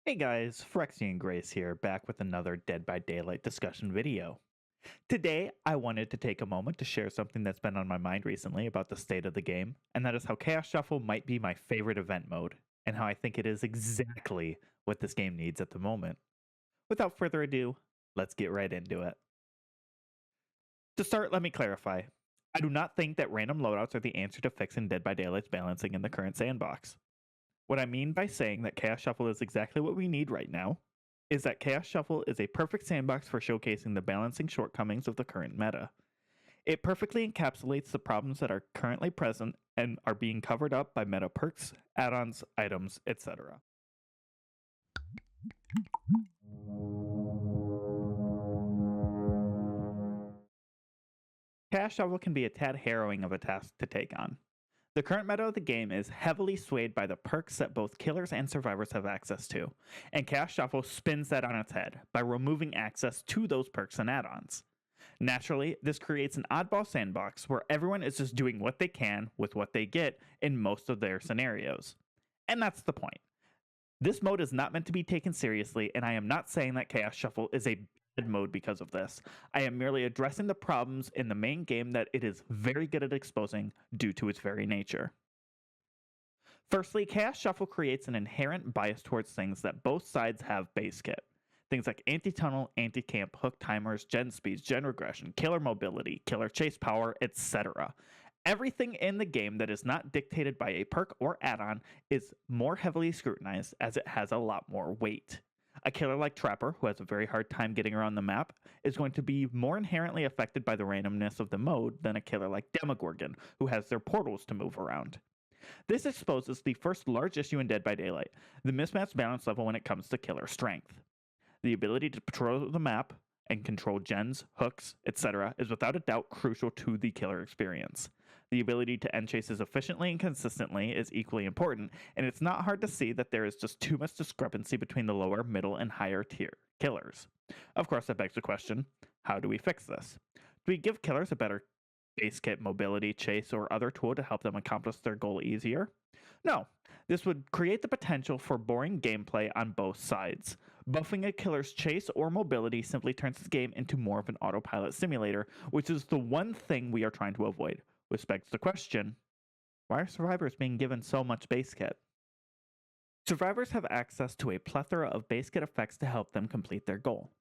Hey guys, Phyrexian Grace here, back with another Dead by Daylight discussion video. Today, I wanted to take a moment to share something that's been on my mind recently about the state of the game, and that is how Chaos Shuffle might be my favorite event mode, and how I think it is exactly what this game needs at the moment. Without further ado, let's get right into it. To start, let me clarify. I do not think that random loadouts are the answer to fixing Dead by Daylight's balancing in the current sandbox. What I mean by saying that Chaos Shuffle is exactly what we need right now is that Chaos Shuffle is a perfect sandbox for showcasing the balancing shortcomings of the current meta. It perfectly encapsulates the problems that are currently present and are being covered up by meta perks, add ons, items, etc. Chaos Shuffle can be a tad harrowing of a task to take on. The current meta of the game is heavily swayed by the perks that both killers and survivors have access to, and Chaos Shuffle spins that on its head by removing access to those perks and add ons. Naturally, this creates an oddball sandbox where everyone is just doing what they can with what they get in most of their scenarios. And that's the point. This mode is not meant to be taken seriously, and I am not saying that Chaos Shuffle is a bad mode because of this. I am merely addressing the problems in the main game that it is very good at exposing due to its very nature. Firstly, Chaos Shuffle creates an inherent bias towards things that both sides have base kit. Things like anti-tunnel, anti-camp, hook timers, gen speeds, gen regression, killer mobility, killer chase power, etc. Everything in the game that is not dictated by a perk or add-on is more heavily scrutinized as it has a lot more weight. A killer like Trapper, who has a very hard time getting around the map, is going to be more inherently affected by the randomness of the mode than a killer like Demogorgon, who has their portals to move around. This exposes the first large issue in Dead by Daylight, the mismatched balance level when it comes to killer strength. The ability to patrol the map and control gens, hooks, etc. is without a doubt crucial to the killer experience. The ability to end chases efficiently and consistently is equally important, and it's not hard to see that there is just too much discrepancy between the lower, middle, and higher tier killers. Of course, that begs the question, how do we fix this? Do we give killers a better base kit, mobility, chase, or other tool to help them accomplish their goal easier? No, this would create the potential for boring gameplay on both sides. Buffing a killer's chase or mobility simply turns the game into more of an autopilot simulator, which is the one thing we are trying to avoid. Which begs the question, why are survivors being given so much base kit? Survivors have access to a plethora of base kit effects to help them complete their goal.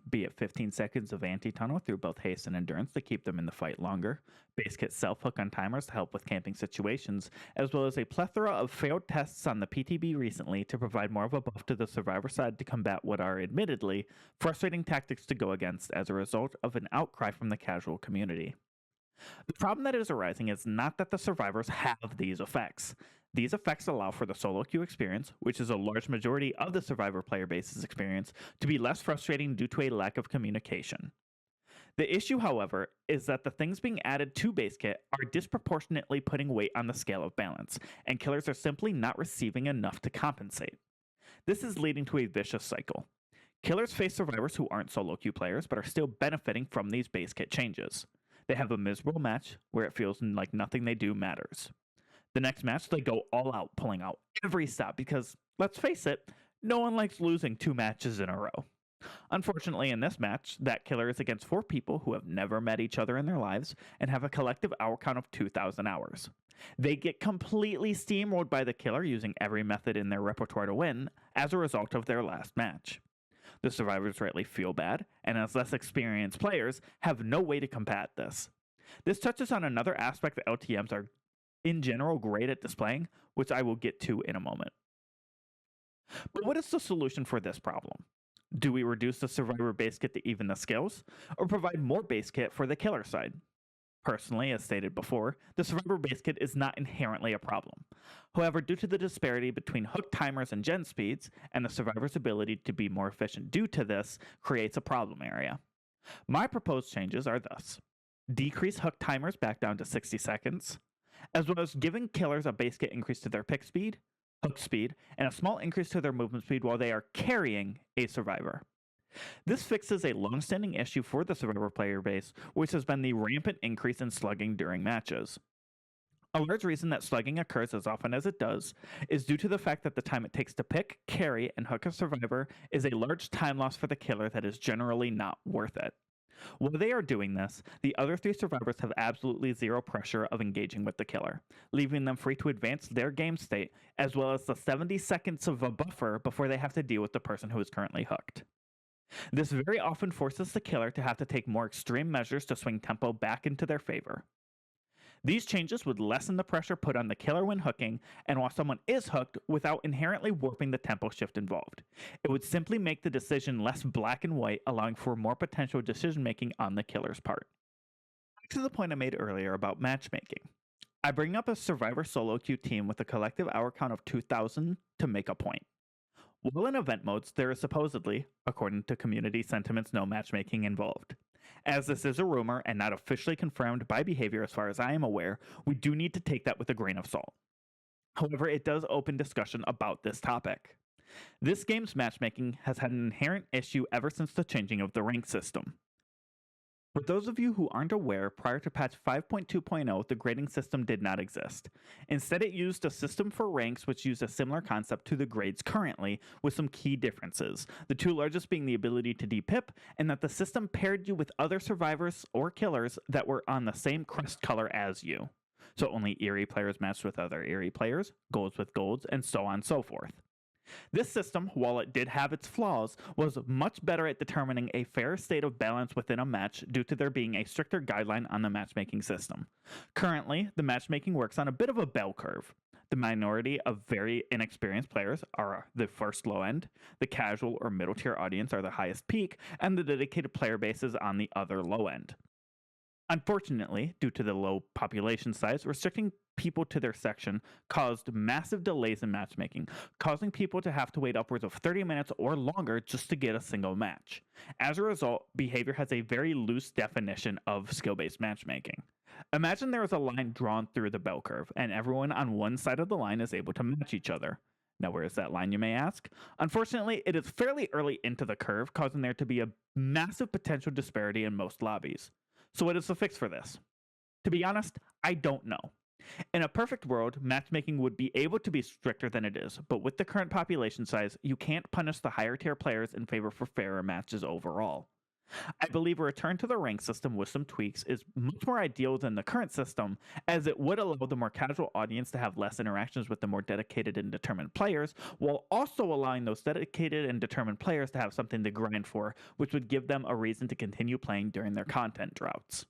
Be it 15 seconds of anti-tunnel through both haste and endurance to keep them in the fight longer, base kit self-hook on timers to help with camping situations, as well as a plethora of failed tests on the PTB recently to provide more of a buff to the survivor side to combat what are admittedly frustrating tactics to go against as a result of an outcry from the casual community. The problem that is arising is not that the survivors have these effects. These effects allow for the solo queue experience, which is a large majority of the survivor player base's experience, to be less frustrating due to a lack of communication. The issue, however, is that the things being added to base kit are disproportionately putting weight on the scale of balance, and killers are simply not receiving enough to compensate. This is leading to a vicious cycle. Killers face survivors who aren't solo queue players but are still benefiting from these base kit changes. They have a miserable match where it feels like nothing they do matters. The next match, they go all out, pulling out every stop because, let's face it, no one likes losing 2 matches in a row. Unfortunately, in this match, that killer is against 4 people who have never met each other in their lives and have a collective hour count of 2,000 hours. They get completely steamrolled by the killer using every method in their repertoire to win as a result of their last match. The survivors rightly feel bad, and as less experienced players, have no way to combat this. This touches on another aspect that LTMs are in general great at displaying, which I will get to in a moment. But what is the solution for this problem? Do we reduce the survivor base kit to even the scales, or provide more base kit for the killer side? Personally, as stated before, the survivor base kit is not inherently a problem. However, due to the disparity between hook timers and gen speeds, and the survivor's ability to be more efficient due to this, creates a problem area. My proposed changes are thus: decrease hook timers back down to 60 seconds, as well as giving killers a base kit increase to their pick speed, hook speed, and a small increase to their movement speed while they are carrying a survivor. This fixes a long-standing issue for the survivor player base, which has been the rampant increase in slugging during matches. A large reason that slugging occurs as often as it does is due to the fact that the time it takes to pick, carry, and hook a survivor is a large time loss for the killer that is generally not worth it. While they are doing this, the other three survivors have absolutely zero pressure of engaging with the killer, leaving them free to advance their game state, as well as the 70 seconds of a buffer before they have to deal with the person who is currently hooked. This very often forces the killer to have to take more extreme measures to swing tempo back into their favor. These changes would lessen the pressure put on the killer when hooking, and while someone is hooked, without inherently warping the tempo shift involved. It would simply make the decision less black and white, allowing for more potential decision making on the killer's part. Back to the point I made earlier about matchmaking. I bring up a Survivor solo queue team with a collective hour count of 2,000 to make a point. While in event modes, there is supposedly, according to community sentiments, no matchmaking involved. As this is a rumor and not officially confirmed by behavior as far as I am aware, we do need to take that with a grain of salt. However, it does open discussion about this topic. This game's matchmaking has had an inherent issue ever since the changing of the rank system. For those of you who aren't aware, prior to patch 5.2.0, the grading system did not exist. Instead, it used a system for ranks which used a similar concept to the grades currently, with some key differences, the two largest being the ability to depip, and that the system paired you with other survivors or killers that were on the same crest color as you. So only Eerie players matched with other Eerie players, golds with golds, and so on and so forth. This system, while it did have its flaws, was much better at determining a fair state of balance within a match due to there being a stricter guideline on the matchmaking system. Currently, the matchmaking works on a bit of a bell curve. The minority of very inexperienced players are the first low end, the casual or middle tier audience are the highest peak, and the dedicated player base is on the other low end. Unfortunately, due to the low population size, restricting people to their section caused massive delays in matchmaking, causing people to have to wait upwards of 30 minutes or longer just to get a single match. As a result, behavior has a very loose definition of skill-based matchmaking. Imagine there is a line drawn through the bell curve, and everyone on one side of the line is able to match each other. Now, where is that line, you may ask? Unfortunately, it is fairly early into the curve, causing there to be a massive potential disparity in most lobbies. So what is the fix for this? To be honest, I don't know. In a perfect world, matchmaking would be able to be stricter than it is, but with the current population size, you can't punish the higher tier players in favor for fairer matches overall. I believe a return to the rank system with some tweaks is much more ideal than the current system, as it would allow the more casual audience to have less interactions with the more dedicated and determined players, while also allowing those dedicated and determined players to have something to grind for, which would give them a reason to continue playing during their content droughts.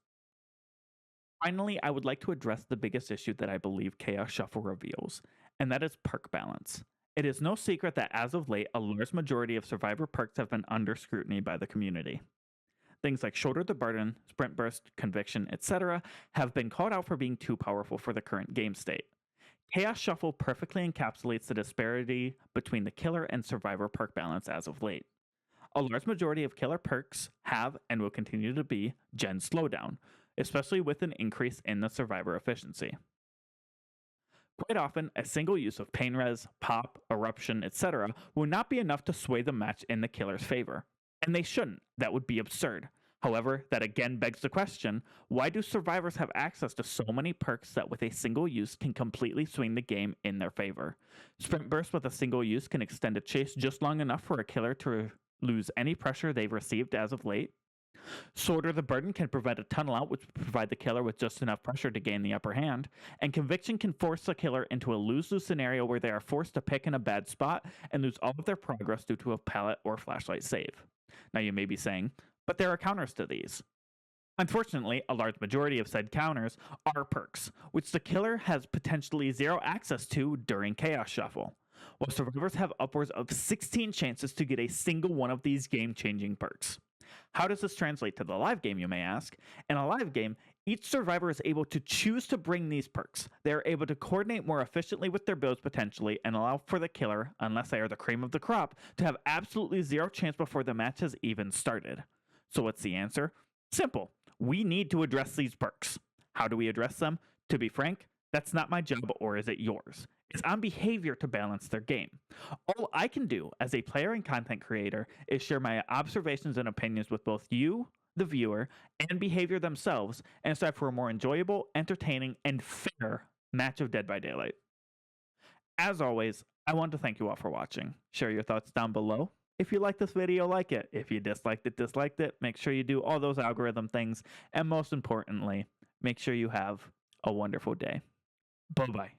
Finally, I would like to address the biggest issue that I believe Chaos Shuffle reveals, and that is perk balance. It is no secret that as of late, a large majority of Survivor perks have been under scrutiny by the community. Things like Shoulder the Burden, Sprint Burst, Conviction, etc. have been called out for being too powerful for the current game state. Chaos Shuffle perfectly encapsulates the disparity between the killer and survivor perk balance as of late. A large majority of killer perks have and will continue to be Gen Slowdown, especially with an increase in the survivor efficiency. Quite often, a single use of Pain Res, Pop, Eruption, etc. will not be enough to sway the match in the killer's favor. And they shouldn't. That would be absurd. However, that again begs the question, why do survivors have access to so many perks that with a single use can completely swing the game in their favor? Sprint Burst with a single use can extend a chase just long enough for a killer to lose any pressure they've received as of late. Shoulder the Burden can prevent a tunnel out, which would provide the killer with just enough pressure to gain the upper hand, and Conviction can force the killer into a lose-lose scenario where they are forced to pick in a bad spot and lose all of their progress due to a pallet or flashlight save. Now you may be saying, but there are counters to these. Unfortunately, a large majority of said counters are perks, which the killer has potentially zero access to during Chaos Shuffle, while survivors have upwards of 16 chances to get a single one of these game-changing perks. How does this translate to the live game, you may ask? In a live game, each survivor is able to choose to bring these perks. They are able to coordinate more efficiently with their builds potentially and allow for the killer, unless they are the cream of the crop, to have absolutely zero chance before the match has even started. So what's the answer? Simple. We need to address these perks. How do we address them? To be frank, that's not my job, or is it yours? It's on behavior to balance their game. All I can do as a player and content creator is share my observations and opinions with both you, the viewer, and behavior themselves, and strive for a more enjoyable, entertaining, and fair Match of Dead by Daylight. As always, I want to thank you all for watching. Share your thoughts down below. If you liked this video, like it. If you disliked it. Make sure you do all those algorithm things. And most importantly, make sure you have a wonderful day. Bye-bye.